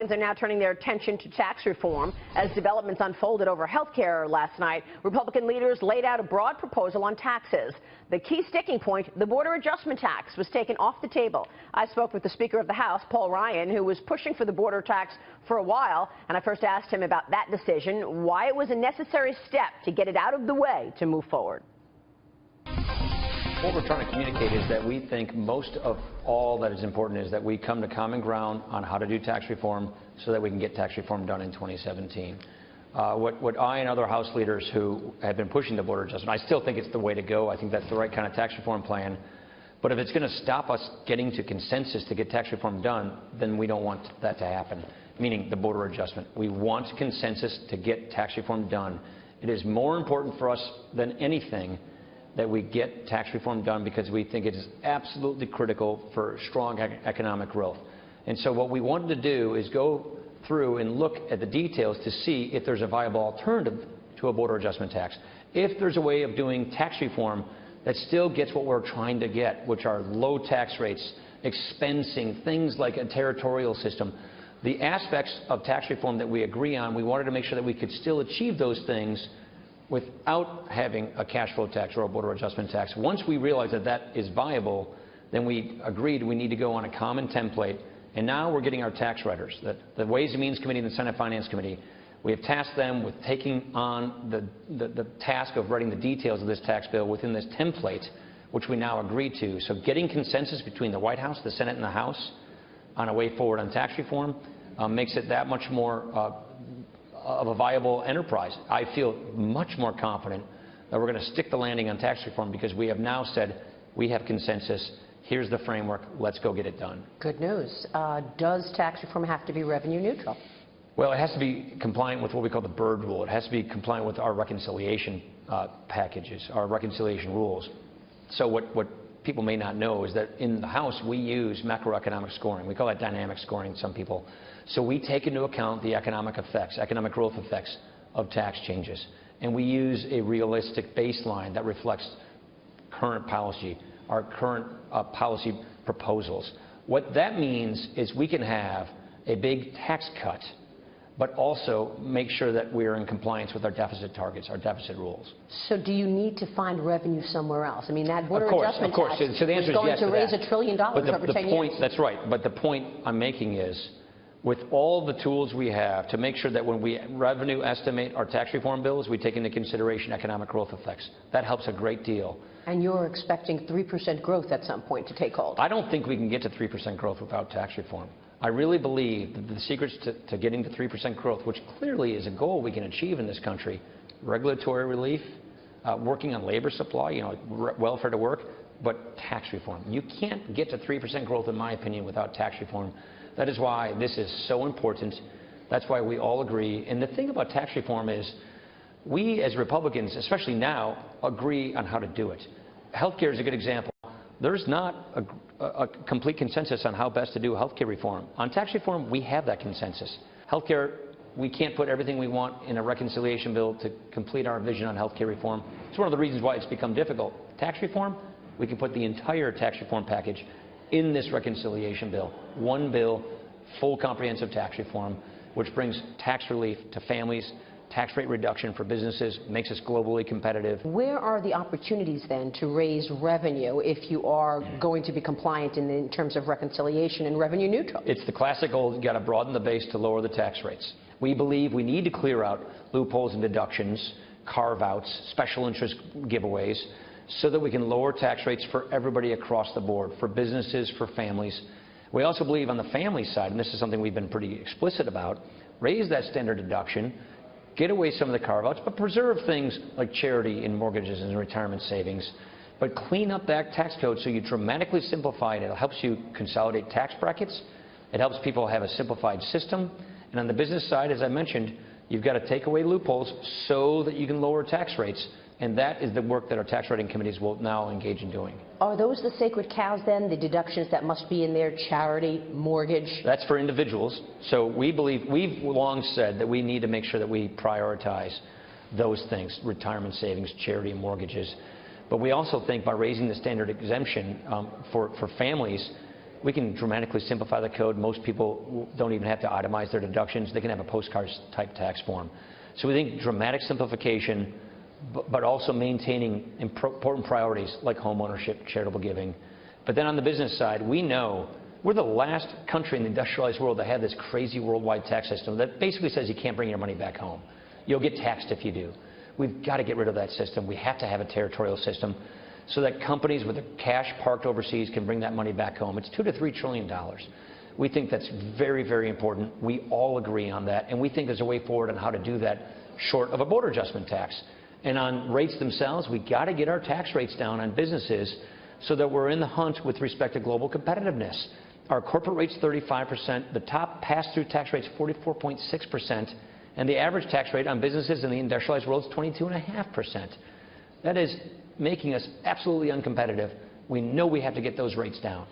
Republicans are now turning their attention to tax reform as developments unfolded over health care last night. Republican leaders laid out a broad proposal on taxes. The key sticking point, the border adjustment tax, was taken off the table. I spoke with the Speaker of the House, Paul Ryan, who was pushing for the border tax for a while, and I first asked him about that decision, why it was a necessary step to get it out of the way to move forward. What we're trying to communicate is that we think most of all that is important is that we come to common ground on how to do tax reform so that we can get tax reform done in 2017. What I and other House leaders who have been pushing the border adjustment, I still think it's the way to go. I think that's the right kind of tax reform plan. But if it's going to stop us getting to consensus to get tax reform done, then we don't want that to happen, meaning the border adjustment. We want consensus to get tax reform done. It is more important for us than anything that we get tax reform done because we think it is absolutely critical for strong economic growth. And so what we wanted to do is go through and look at the details to see if there's a viable alternative to a border adjustment tax. If there's a way of doing tax reform that still gets what we're trying to get, which are low tax rates, expensing, things like a territorial system. The aspects of tax reform that we agree on, we wanted to make sure that we could still achieve those things without having a cash flow tax or a border adjustment tax. Once we realized that that is viable, then we agreed we need to go on a common template. And now we're getting our tax writers, the Ways and Means Committee and the Senate Finance Committee. We have tasked them with taking on the task of writing the details of this tax bill within this template, which we now agree to. So getting consensus between the White House, the Senate, and the House on a way forward on tax reform makes it that much more of a viable enterprise. I feel much more confident that we're going to stick the landing on tax reform because we have now said we have consensus. Here's the framework. Let's go get it done. Good news. Does tax reform have to be revenue neutral? Well, it has to be compliant with what we call the Byrd Rule. It has to be compliant with our reconciliation packages, our reconciliation rules. So what people may not know is that in the House we use macroeconomic scoring. We call that dynamic scoring, some people. So we take into account the economic effects, economic growth effects of tax changes. And we use a realistic baseline that reflects current policy, our current policy proposals. What that means is we can have a big tax cut, but also make sure that we're in compliance with our deficit targets, our deficit rules. So do you need to find revenue somewhere else? I mean, that border adjustment tax so the answer is yes going to raise $1 trillion over 10 years. That's right. But the point I'm making is, with all the tools we have to make sure that when we revenue estimate our tax reform bills, we take into consideration economic growth effects. That helps a great deal. And you're expecting 3% growth at some point to take hold. I don't think we can get to 3% growth without tax reform. I really believe that the secrets to getting to 3% growth, which clearly is a goal we can achieve in this country, regulatory relief, working on labor supply, welfare to work, but tax reform. You can't get to 3% growth, in my opinion, without tax reform. That is why this is so important. That's why we all agree. And the thing about tax reform is we as Republicans, especially now, agree on how to do it. Healthcare is a good example. There's not a complete consensus on how best to do healthcare reform. On tax reform, we have that consensus. Healthcare, we can't put everything we want in a reconciliation bill to complete our vision on healthcare reform. It's one of the reasons why it's become difficult. Tax reform, we can put the entire tax reform package in this reconciliation bill. One bill, full comprehensive tax reform, which brings tax relief to families, tax rate reduction for businesses, makes us globally competitive. Where are the opportunities then to raise revenue if you are going to be compliant in terms of reconciliation and revenue neutral? It's the classic old, you've got to broaden the base to lower the tax rates. We believe we need to clear out loopholes and deductions, carve-outs, special interest giveaways, so that we can lower tax rates for everybody across the board, for businesses, for families. We also believe on the family side, and this is something we've been pretty explicit about, raise that standard deduction, get away some of the carve-outs, but preserve things like charity and mortgages and retirement savings. But clean up that tax code so you dramatically simplify it. It helps you consolidate tax brackets. It helps people have a simplified system. And on the business side, as I mentioned, you've got to take away loopholes so that you can lower tax rates. And that is the work that our tax writing committees will now engage in doing. Are those the sacred cows then, the deductions that must be in there, charity, mortgage? That's for individuals. So we believe, we've long said that we need to make sure that we prioritize those things, retirement savings, charity, mortgages. But we also think by raising the standard exemption for families, we can dramatically simplify the code. Most people don't even have to itemize their deductions. They can have a postcard-type tax form. So we think dramatic simplification, but also maintaining important priorities like homeownership, charitable giving. But then on the business side, we know we're the last country in the industrialized world to have this crazy worldwide tax system that basically says you can't bring your money back home. You'll get taxed if you do. We've got to get rid of that system. We have to have a territorial system so that companies with their cash parked overseas can bring that money back home. It's $2 to $3 trillion. We think that's very, very important. We all agree on that, and we think there's a way forward on how to do that short of a border adjustment tax. And on rates themselves, we got to get our tax rates down on businesses so that we're in the hunt with respect to global competitiveness. Our corporate rate's 35%, the top pass-through tax rate's 44.6%, and the average tax rate on businesses in the industrialized world is 22.5%. That is making us absolutely uncompetitive. We know we have to get those rates down.